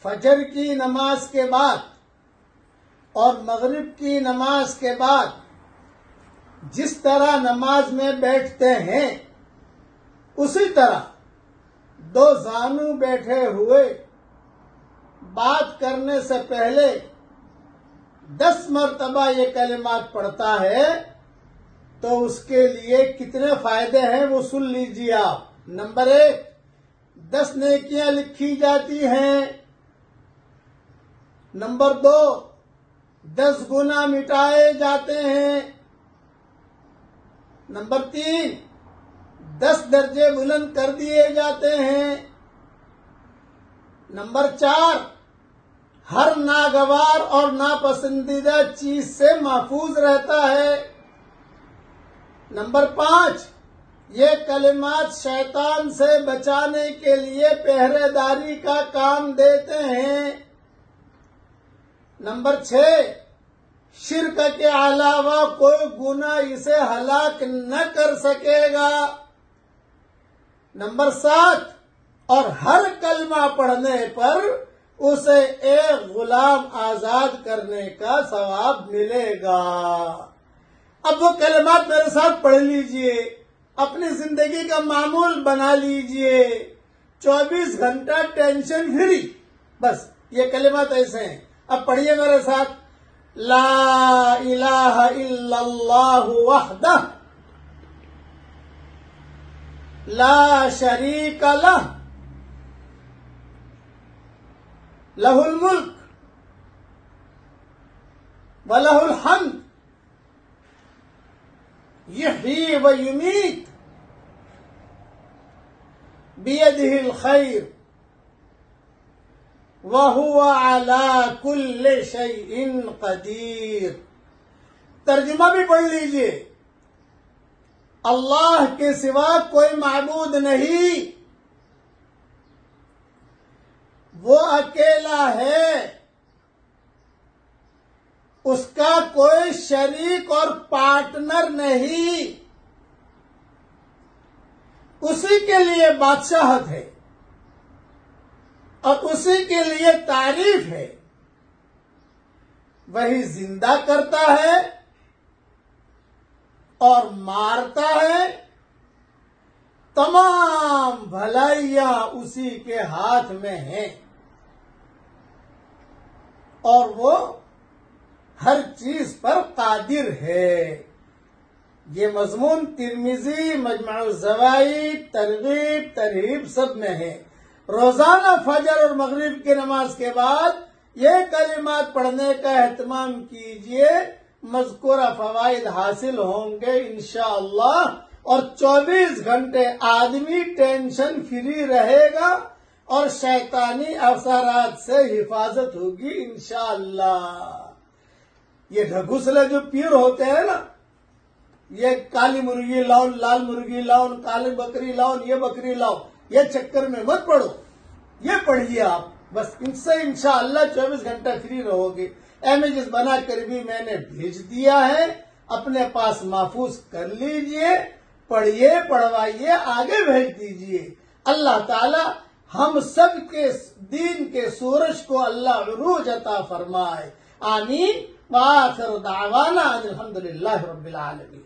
فجر کی نماز کے بعد اور مغرب کی نماز کے بعد جس طرح نماز میں بیٹھتے ہیں اسی طرح دو زانو بیٹھے ہوئے بات کرنے سے پہلے 10 مرتبہ یہ کلمات پڑھتا ہے تو اس کے لیے کتنے فائدے ہیں وہ سن لیجیے آپ۔ نمبر 1، 10 نیکیاں لکھی جاتی ہیں۔ نمبر 2، 10 گناہ مٹائے جاتے ہیں۔ نمبر 3، 10 درجے بلند کر دیے جاتے ہیں۔ نمبر 4، ہر ناگوار اور ناپسندیدہ چیز سے محفوظ رہتا ہے۔ نمبر 5، یہ کلمات شیطان سے بچانے کے لیے پہرے داری کا کام دیتے ہیں۔ نمبر 6، شرک کے علاوہ کوئی گناہ اسے ہلاک نہ کر سکے گا۔ نمبر 7، اور ہر کلمہ پڑھنے پر اسے ایک غلام آزاد کرنے کا ثواب ملے گا۔ اب وہ کلمات میرے ساتھ پڑھ لیجئے، اپنی زندگی کا معمول بنا لیجئے، 24 گھنٹہ ٹینشن فری۔ بس یہ کلمات ایسے ہیں، اب پڑھیے میرے ساتھ۔ لا الہ الا اللہ وحدہ لا شریک لہ لہ الملک ولہ الحمد یحیی و یمیت بیدہ الخیر وَهُوَ عَلَى كُلِّ شَيْءٍ قَدِيرٌ۔ ترجمہ بھی پڑھ لیجئے۔ اللہ کے سوا کوئی معبود نہیں، وہ اکیلا ہے، اس کا کوئی شریک اور پارٹنر نہیں، اسی کے لیے بادشاہت ہے اور اسی کے لیے تعریف ہے۔ وہی زندہ کرتا ہے اور مارتا ہے، تمام بھلائیاں اسی کے ہاتھ میں ہیں اور وہ ہر چیز پر قادر ہے۔ یہ مضمون ترمذی، مجمع الزوائد، ترغیب ترہیب سب میں ہے۔ روزانہ فجر اور مغرب کی نماز کے بعد یہ کلمات پڑھنے کا اہتمام کیجئے، مذکورہ فوائد حاصل ہوں گے انشاءاللہ، اور 24 گھنٹے آدمی ٹینشن فری رہے گا اور شیطانی اثرات سے حفاظت ہوگی انشاءاللہ۔ یہ ڈھگوسلے جو پیر ہوتے ہیں نا، یہ کالی مرغی لاؤ، لال مرغی لاؤ، کالی بکری لاؤ، یہ بکری لاؤ، یہ چکر میں مت پڑھو، یہ پڑھیے آپ، بس ان سے انشاءاللہ 24 گھنٹہ فری رہو گے۔ امیجز بنا کر بھی میں نے بھیج دیا ہے، اپنے پاس محفوظ کر لیجئے، پڑھیے، پڑھوائیے، آگے بھیج دیجئے۔ اللہ تعالی ہم سب کے دین کے سورج کو اللہ عروج عطا فرمائے، آمین۔ وآخر دعوانا الحمدللہ رب العالمین۔